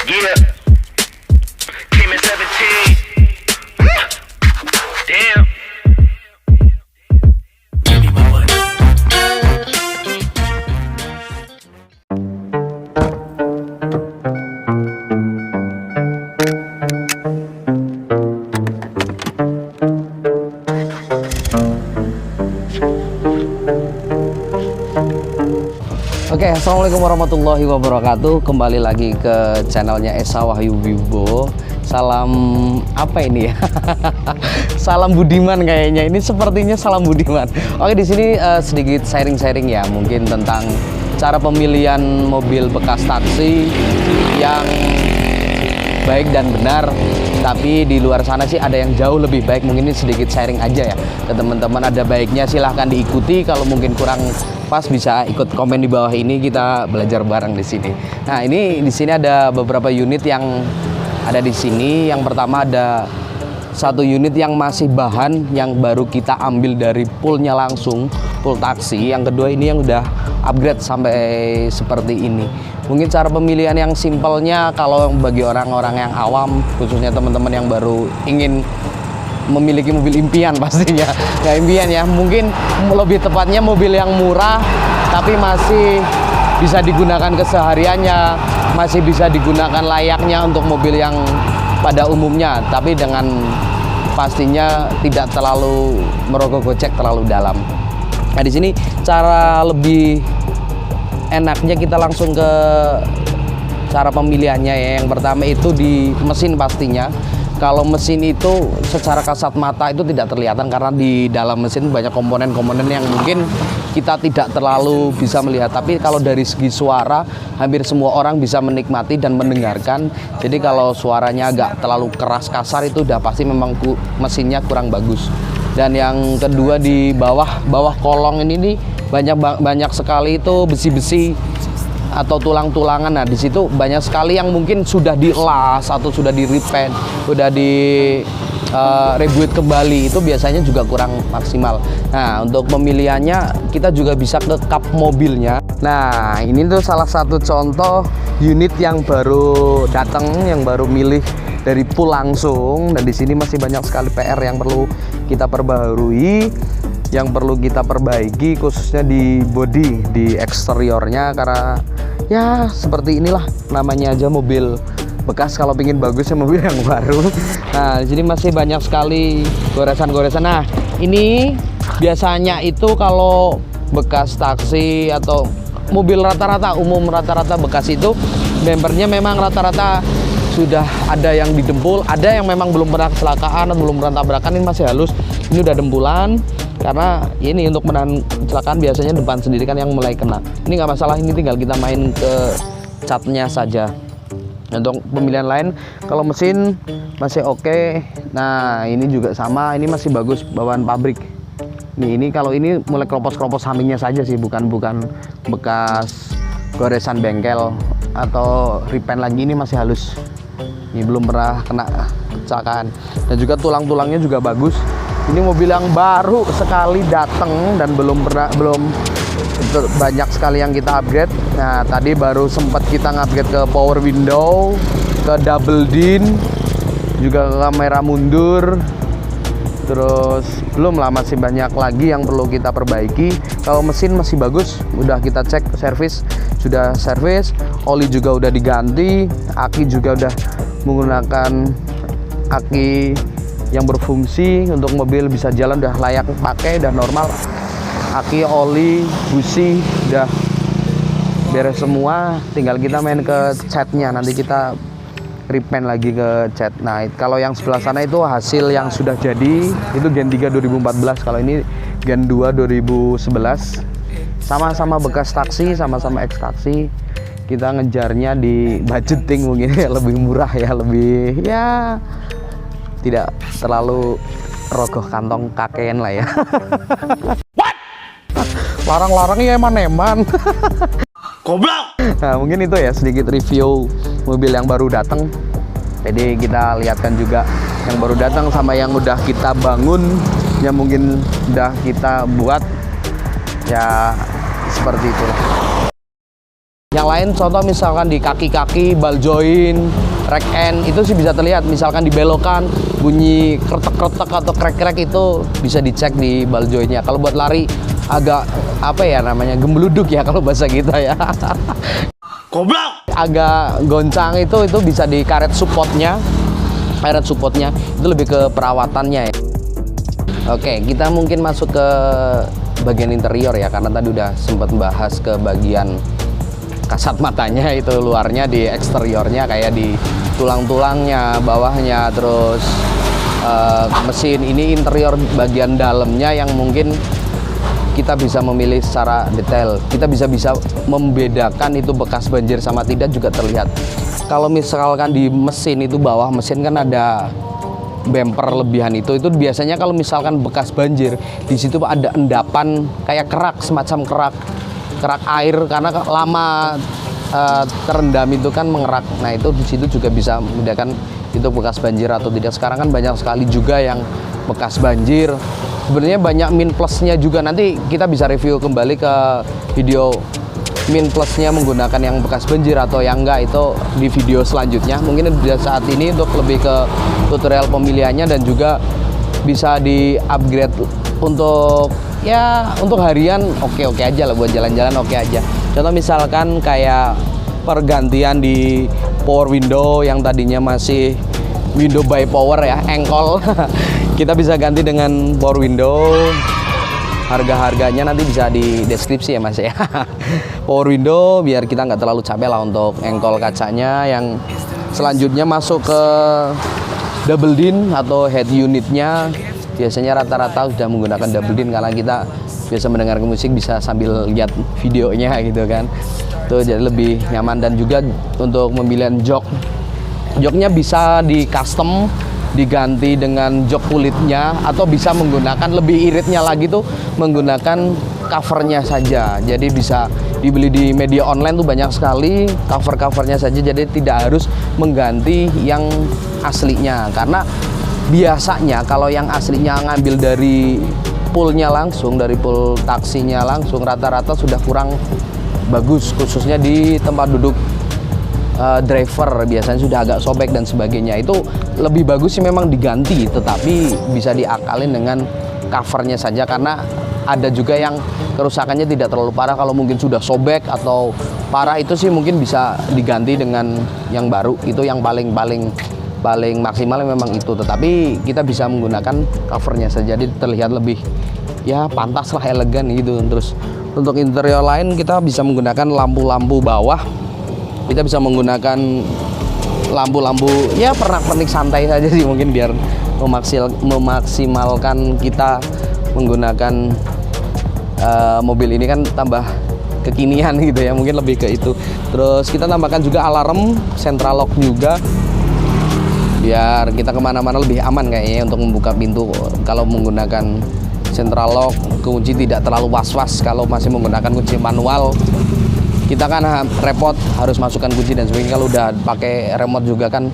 Yeah, came in 17. Damn. Give me my money. Oke, assalamualaikum warahmatullahi wabarakatuh. Kembali lagi ke channelnya Esa Wahyu Wibowo. Salam apa ini ya? Salam Budiman kayaknya. Ini sepertinya salam Budiman. Oke, di sini sedikit sharing-sharing ya, mungkin tentang cara pemilihan mobil bekas taksi yang baik dan benar. Tapi di luar sana sih ada yang jauh lebih baik. Mungkin ini sedikit sharing aja ya ke teman-teman. Ada baiknya silahkan diikuti. Kalau mungkin kurang pas bisa ikut komen di bawah ini, kita belajar bareng di sini. Nah, ini di sini ada beberapa unit yang ada di sini. Yang pertama ada satu unit yang masih bahan, yang baru kita ambil dari poolnya langsung, pool taksi. Yang kedua ini yang udah upgrade sampai seperti ini. Mungkin cara pemilihan yang simpelnya, kalau bagi orang-orang yang awam, khususnya teman-teman yang baru ingin memiliki mobil impian pastinya, ya impian ya, mungkin lebih tepatnya mobil yang murah tapi masih bisa digunakan kesehariannya, masih bisa digunakan layaknya untuk mobil yang pada umumnya, tapi dengan pastinya tidak terlalu merogoh kocek terlalu dalam. Nah, di sini cara lebih enaknya kita langsung ke cara pemilihannya ya. Yang pertama itu di mesin pastinya. Kalau mesin itu secara kasat mata itu tidak terlihatan karena di dalam mesin banyak komponen-komponen yang mungkin kita tidak terlalu bisa melihat. Tapi kalau dari segi suara, hampir semua orang bisa menikmati dan mendengarkan. Jadi kalau suaranya agak terlalu keras kasar itu udah pasti memang mesinnya kurang bagus. Dan yang kedua di bawah kolong ini nih banyak sekali itu besi-besi atau tulang-tulangan. Nah, di situ banyak sekali yang mungkin sudah dielas atau sudah di-repaint, sudah rebuild kembali, itu biasanya juga kurang maksimal. Nah, untuk pemilihannya kita juga bisa ke kap mobilnya. Nah, ini tuh salah satu contoh unit yang baru datang, yang baru milih dari pool langsung. Dan di sini masih banyak sekali PR yang perlu kita perbaharui, yang perlu kita perbaiki, khususnya di bodi, di eksteriornya, karena ya seperti inilah namanya aja mobil bekas, kalau pingin bagus ya mobil yang baru. Nah, di sini masih banyak sekali goresan-goresan. Nah, ini biasanya itu kalau bekas taksi atau mobil rata-rata umum, rata-rata bekas itu bempernya memang rata-rata sudah ada yang didempul, ada yang memang belum pernah kecelakaan atau belum pernah tabrakan. Ini masih halus, ini udah dempulan. Karena ini untuk menahan kecelakaan biasanya depan sendiri kan yang mulai kena. Ini nggak masalah, ini tinggal kita main ke catnya saja. Untuk pemilihan lain, kalau mesin masih oke. Nah, ini juga sama, ini masih bagus bawaan pabrik. Ini kalau ini mulai keropos-keropos sampingnya saja sih, bukan bekas goresan bengkel atau repaint lagi. Ini masih halus. Ini belum pernah kena kecelakaan. Dan juga tulang-tulangnya juga bagus. Ini mobil yang baru sekali datang dan belum banyak sekali yang kita upgrade. Nah, tadi baru sempat kita upgrade ke power window, ke double din, juga ke kamera mundur. Terus belum lah, masih banyak lagi yang perlu kita perbaiki. Kalau mesin masih bagus, udah kita cek servis, sudah servis, oli juga udah diganti, aki juga udah menggunakan aki yang berfungsi untuk mobil bisa jalan, udah layak pakai, udah normal. Aki, oli, busi udah beres semua, tinggal kita main ke catnya, nanti kita repaint lagi ke cat. Nah, kalau yang sebelah sana itu hasil yang sudah jadi, itu Gen 3 2014, kalau ini Gen 2 2011. Sama-sama bekas taksi, sama-sama ex taksi. Kita ngejarnya di budgeting mungkin ya, lebih murah ya, lebih ya tidak terlalu rogoh kantong kakean lah ya. What? Larang-larang ya eman-eman. Goblok. Nah, mungkin itu ya sedikit review mobil yang baru datang. Jadi kita lihatkan juga yang baru datang sama yang udah kita bangun, yang mungkin udah kita buat ya, seperti itulah. Yang lain contoh misalkan di kaki-kaki, ball joint, rack end itu sih bisa terlihat. Misalkan dibelokan, bunyi kretek-kretek atau krek-krek itu bisa dicek di ball jointnya. Kalau buat lari agak apa ya namanya, gembluduk ya kalau bahasa kita ya. Goblok. Agak goncang itu bisa di karet supportnya. Karet supportnya itu lebih ke perawatannya ya. Oke, kita mungkin masuk ke bagian interior ya, karena tadi udah sempat bahas ke bagian kasat matanya, itu luarnya, di eksteriornya kayak di tulang-tulangnya, bawahnya, terus mesin ini interior bagian dalamnya yang mungkin kita bisa memilih secara detail. Kita bisa membedakan itu bekas banjir sama tidak juga terlihat. Kalau misalkan di mesin itu, bawah mesin kan ada bumper lebihan itu biasanya kalau misalkan bekas banjir di situ ada endapan kayak kerak, semacam kerak air karena lama terendam itu kan mengerak. Nah itu di situ juga bisa membedakan itu bekas banjir atau tidak. Sekarang kan banyak sekali juga yang bekas banjir. Sebenarnya banyak min plusnya juga. Nanti kita bisa review kembali ke video min plusnya menggunakan yang bekas banjir atau yang enggak, itu di video selanjutnya. Mungkin saat ini untuk lebih ke tutorial pemilihannya, dan juga bisa di upgrade untuk harian oke aja lah, buat jalan-jalan oke aja. Contoh misalkan kayak pergantian di power window yang tadinya masih window by power ya, engkol. Kita bisa ganti dengan power window. Harga-harganya nanti bisa di deskripsi ya Mas ya. Power window biar kita nggak terlalu capek lah untuk engkol kacanya. Yang selanjutnya masuk ke double din atau head unitnya. Biasanya rata-rata sudah menggunakan double din karena kita biasa mendengar musik bisa sambil lihat videonya gitu kan. Itu jadi lebih nyaman. Dan juga untuk pemilihan joknya bisa di custom, diganti dengan jok kulitnya, atau bisa menggunakan, lebih iritnya lagi tuh menggunakan covernya saja. Jadi bisa dibeli di media online tuh banyak sekali covernya saja, jadi tidak harus mengganti yang aslinya. Karena biasanya kalau yang aslinya ngambil dari poolnya langsung, dari pool taksinya langsung, rata-rata sudah kurang bagus, khususnya di tempat duduk driver biasanya sudah agak sobek dan sebagainya. Itu lebih bagus sih memang diganti, tetapi bisa diakalin dengan covernya saja, karena ada juga yang kerusakannya tidak terlalu parah. Kalau mungkin sudah sobek atau parah itu sih mungkin bisa diganti dengan yang baru. Itu yang paling maksimal memang itu, tetapi kita bisa menggunakan covernya saja, jadi terlihat lebih ya pantas lah, elegan gitu. Terus untuk interior lain kita bisa menggunakan lampu-lampu bawah. Kita bisa menggunakan lampu-lampu ya pernak-pernik santai saja sih, mungkin biar memaksimalkan kita menggunakan mobil ini kan tambah kekinian gitu ya, mungkin lebih ke itu. Terus kita tambahkan juga alarm central lock juga, biar kita kemana-mana lebih aman kayaknya untuk membuka pintu. Kalau menggunakan central lock, kunci tidak terlalu was-was. Kalau masih menggunakan kunci manual, kita kan repot harus masukkan kunci dan sebagainya. Kalau udah pakai remote juga kan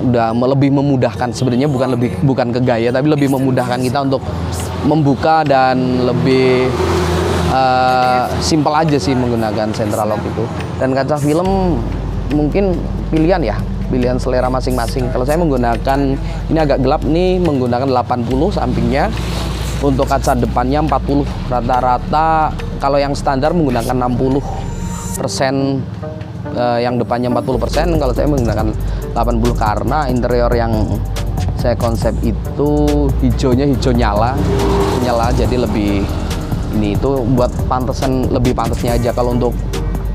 udah lebih memudahkan. Sebenarnya bukan ke gaya, tapi lebih memudahkan kita untuk membuka, dan lebih simpel aja sih menggunakan central lock itu. Dan kaca film mungkin pilihan selera masing-masing. Kalau saya menggunakan, ini agak gelap nih, menggunakan 80 sampingnya. Untuk kaca depannya 40. Rata-rata kalau yang standar menggunakan 60%, yang depannya 40%. Kalau saya menggunakan 80 karena interior yang saya konsep itu hijaunya hijau nyala, jadi lebih ini itu buat lebih pantasnya aja. Kalau untuk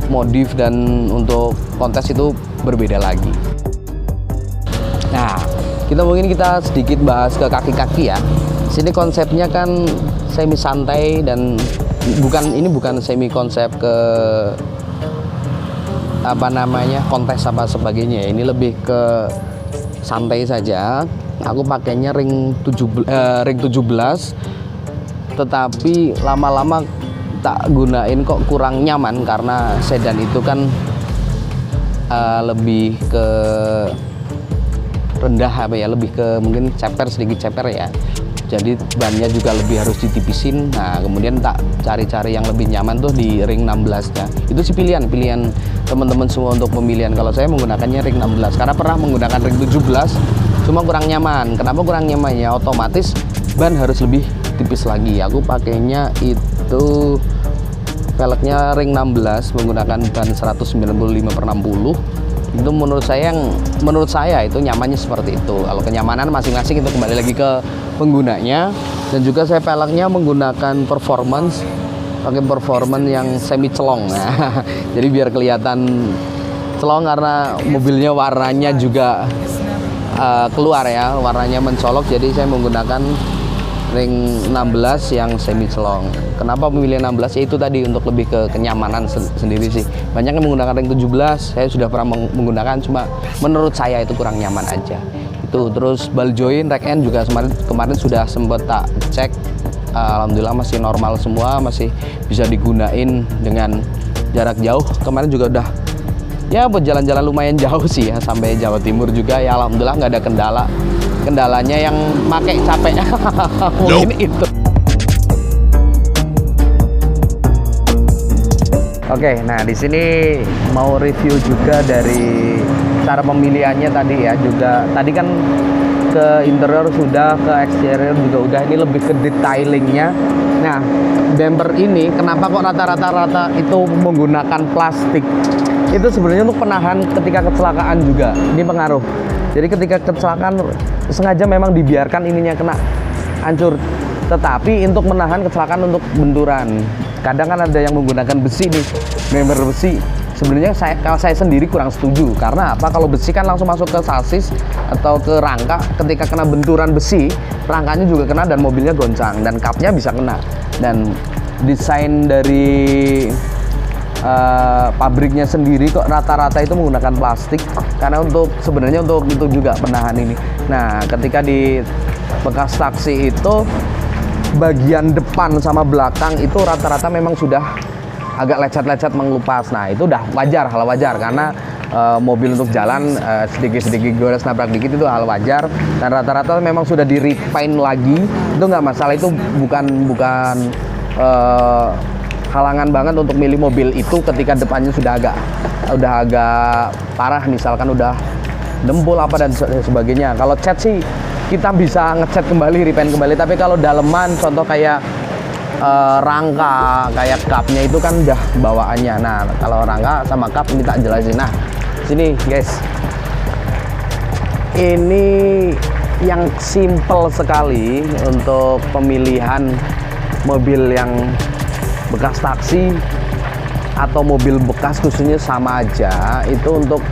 modif dan untuk kontes itu berbeda lagi. Nah, kita sedikit bahas ke kaki-kaki ya. Sini konsepnya kan semi santai, dan bukan semi konsep ke kontes apa sebagainya. Ini lebih ke santai saja. Aku pakainya ring 17, tetapi lama-lama tak gunain kok kurang nyaman, karena sedan itu kan lebih ke rendah lebih ke mungkin sedikit ceper ya. jadi bannya juga lebih harus ditipisin. Nah kemudian tak cari-cari yang lebih nyaman tuh di ring 16 nya. Itu sih pilihan teman-teman semua untuk pemilihan. Kalau saya menggunakannya ring 16 karena pernah menggunakan ring 17 cuma kurang nyaman. Kenapa kurang nyamannya? Otomatis ban harus lebih tipis lagi. Aku pakainya itu velgnya ring 16 menggunakan ban 195/60. Itu menurut saya itu nyamannya seperti itu. Kalau kenyamanan masing-masing itu kembali lagi ke penggunanya. Dan juga saya peleknya menggunakan performance, pakai performance yang semi celong. Nah, jadi biar kelihatan celong karena mobilnya warnanya juga keluar ya, warnanya mencolok. Jadi saya menggunakan ring 16 yang semi celong. Kenapa memilih 16? Ya itu tadi untuk lebih ke kenyamanan sendiri sih. Banyak yang menggunakan ring 17, saya sudah pernah menggunakan, cuma menurut saya itu kurang nyaman aja. Itu terus ball joint, rack end juga kemarin sudah sempat tak cek. Alhamdulillah masih normal semua, masih bisa digunain dengan jarak jauh. Kemarin juga udah ya buat jalan-jalan lumayan jauh sih ya, sampai Jawa Timur juga ya, alhamdulillah nggak ada kendalanya yang pakai capek. Mungkin itu. Oke, nah di sini mau review juga dari cara pemilihannya tadi ya, juga tadi kan ke interior sudah, ke eksterior juga udah, ini lebih ke detailingnya. Nah, bumper ini kenapa kok rata-rata itu menggunakan plastik? Itu sebenarnya untuk penahan ketika kecelakaan juga, ini pengaruh. Jadi ketika kecelakaan sengaja memang dibiarkan ininya kena hancur, tetapi untuk menahan kecelakaan untuk benturan. Kadang kan ada yang menggunakan besi nih, member besi. Sebenarnya kalau saya sendiri kurang setuju, karena apa? Kalau besi kan langsung masuk ke sasis atau ke rangka, ketika kena benturan besi, rangkanya juga kena dan mobilnya goncang dan kapnya bisa kena. Dan desain dari pabriknya sendiri kok rata-rata itu menggunakan plastik, karena sebenarnya untuk itu juga penahan ini. Nah, ketika di bekas taksi itu bagian depan sama belakang itu rata-rata memang sudah agak lecet-lecet mengelupas. Nah, itu udah hal wajar karena mobil untuk jalan sedikit-sedikit gores nabrak dikit itu hal wajar, dan rata-rata memang sudah di refine lagi. Itu nggak masalah, itu bukan halangan banget untuk milih mobil itu ketika depannya sudah agak parah, misalkan udah dempul apa dan sebagainya. Kalau cat sih kita bisa ngecat kembali, repaint kembali, tapi kalau daleman contoh kayak rangka, kayak kapnya itu kan udah bawaannya. Nah, kalau rangka sama kap ini tak jelasin. Nah, sini guys, ini yang simple sekali untuk pemilihan mobil yang bekas taksi atau mobil bekas, khususnya sama aja itu untuk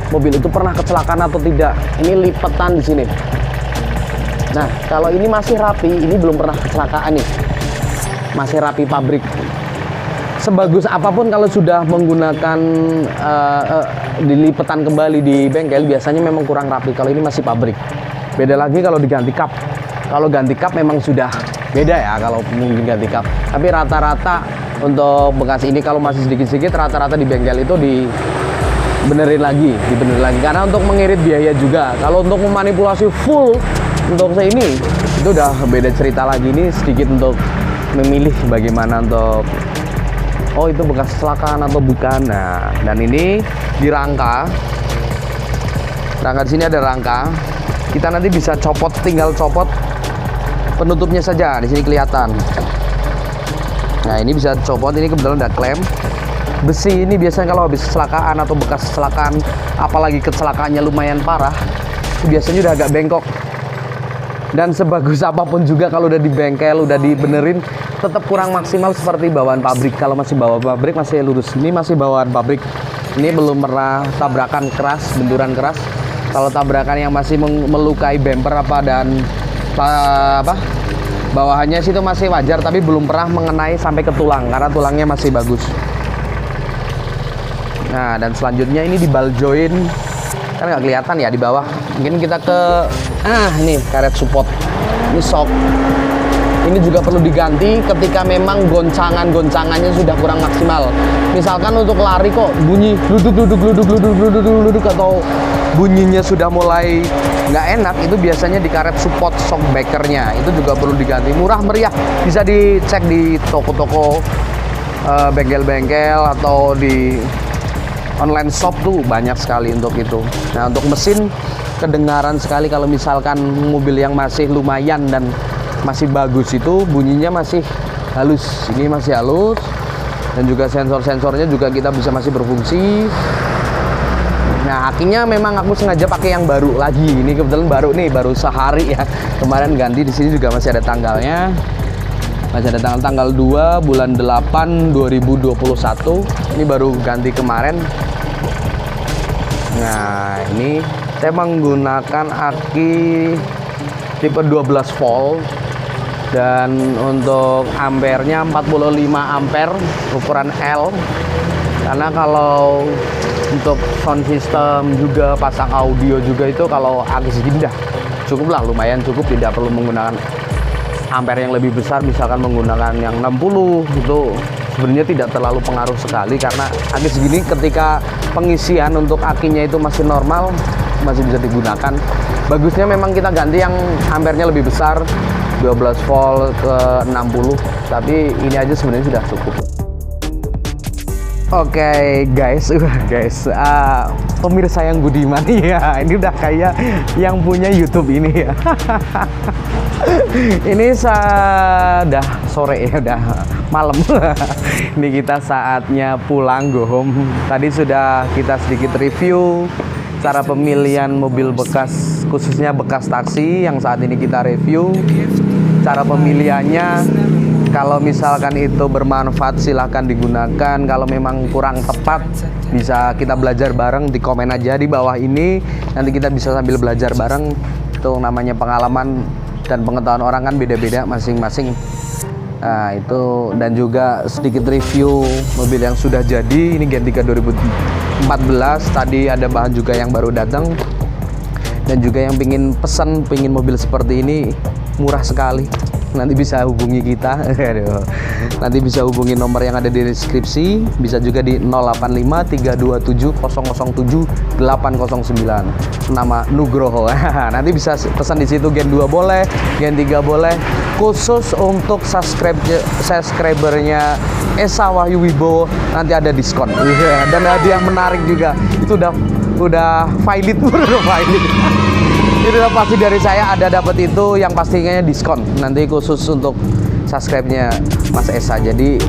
mobil itu pernah kecelakaan atau tidak. Ini lipetan di sini. Nah, kalau ini masih rapi, ini belum pernah kecelakaan nih, masih rapi pabrik. Sebagus apapun kalau sudah menggunakan dilipetan kembali di bengkel, biasanya memang kurang rapi. Kalau ini masih pabrik, beda lagi kalau diganti kap. Kalau ganti kap memang sudah beda ya kalau mungkin ganti kap. Tapi rata-rata untuk bekas ini kalau masih sedikit-sedikit, rata-rata di bengkel itu dibenerin lagi karena untuk mengirit biaya juga. Kalau untuk memanipulasi full untuk saya ini itu udah beda cerita lagi. Ini sedikit untuk memilih bagaimana untuk itu bekas kecelakaan atau bukan. Nah, dan ini di rangka di sini ada rangka. Kita nanti bisa copot, tinggal copot penutupnya saja. Di sini kelihatan. Nah, ini bisa copot. Ini kebetulan ada klem besi. Ini biasanya kalau habis kecelakaan atau bekas kecelakaan, apalagi kecelakaannya lumayan parah, biasanya udah agak bengkok. Dan sebagus apapun juga kalau udah di bengkel, udah dibenerin, tetap kurang maksimal seperti bawaan pabrik. Kalau masih bawaan pabrik masih lurus. Ini masih bawaan pabrik. Ini belum pernah tabrakan keras, benturan keras. Kalau tabrakan yang masih melukai bumper bawahannya sih itu masih wajar, tapi belum pernah mengenai sampai ke tulang karena tulangnya masih bagus. Nah, dan selanjutnya ini di ball joint, kan nggak kelihatan ya di bawah. Mungkin kita ke ini karet support, ini shock. Ini juga perlu diganti ketika memang goncangannya sudah kurang maksimal. Misalkan untuk lari kok bunyi gluduk atau bunyinya sudah mulai nggak enak, itu biasanya di karet support shock breakernya. Itu juga perlu diganti. Murah meriah, bisa dicek di toko-toko, bengkel-bengkel atau di online shop tuh banyak sekali untuk itu. Nah, untuk mesin kedengaran sekali kalau misalkan mobil yang masih lumayan dan masih bagus itu bunyinya masih halus. Ini masih halus, dan juga sensor-sensornya juga kita bisa masih berfungsi. Nah, akinya memang aku sengaja pakai yang baru lagi. Ini kebetulan baru nih, baru sehari ya. Kemarin ganti. Di sini juga masih ada tanggalnya. Masih ada tanggal 2 bulan 8 2021. Ini baru ganti kemarin. Nah, ini saya menggunakan aki tipe 12 volt. Dan untuk ampernya 45 ampere ukuran L. Karena kalau untuk sound system juga pasang audio juga itu kalau aki segini dah cukup lah, lumayan cukup, tidak perlu menggunakan ampere yang lebih besar. Misalkan menggunakan yang 60 itu sebenarnya tidak terlalu pengaruh sekali, karena aki segini ketika pengisian untuk akinya itu masih normal, masih bisa digunakan. Bagusnya memang kita ganti yang ampernya lebih besar, 12 volt ke 60, tapi ini aja sebenarnya sudah cukup. Oke, guys, pemirsa yang budiman ya, ini udah kayak yang punya YouTube ini ya. Ini sudah sore ya, udah malam. Ini kita saatnya pulang go home. Tadi sudah kita sedikit review cara pemilihan mobil bekas, khususnya bekas taksi yang saat ini kita review. Cara pemilihannya, kalau misalkan itu bermanfaat silahkan digunakan. Kalau memang kurang tepat bisa kita belajar bareng, di komen aja di bawah ini. Nanti kita bisa sambil belajar bareng. Itu namanya pengalaman dan pengetahuan orang kan beda-beda masing-masing. Nah itu, dan juga sedikit review mobil yang sudah jadi. Ini Gen 3 2014. Tadi ada bahan juga yang baru datang. Dan juga yang pingin pesan, pingin mobil seperti ini, murah sekali. Nanti bisa hubungi kita. Nanti bisa hubungi nomor yang ada di deskripsi. Bisa juga di 085 327 007 809. Nama Nugroho. Nanti bisa pesan di situ. Gen 2 boleh, Gen 3 boleh. Khusus untuk subscribernya Esa Wahyu Wibowo nanti ada diskon. Dan hadiah menarik juga. Itu udah valid. Itu udah pasti dari saya, ada dapat itu yang pastinya diskon. Nanti khusus untuk subscribe-nya Mas Esa. Jadi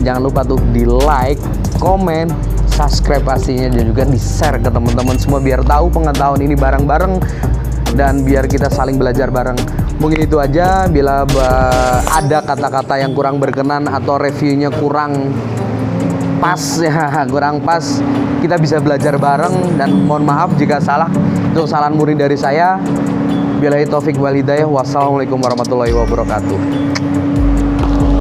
jangan lupa tuh di like, komen, subscribe pastinya, dan juga di share ke teman-teman semua biar tahu pengetahuan ini bareng-bareng dan biar kita saling belajar bareng. Mungkin itu aja. Bila ada kata-kata yang kurang berkenan atau reviewnya kurang pas ya, kurang pas, kita bisa belajar bareng. Dan mohon maaf jika salah. Itu saran murid dari saya. Billahi taufik wal hidayah. Wassalamualaikum warahmatullahi wabarakatuh.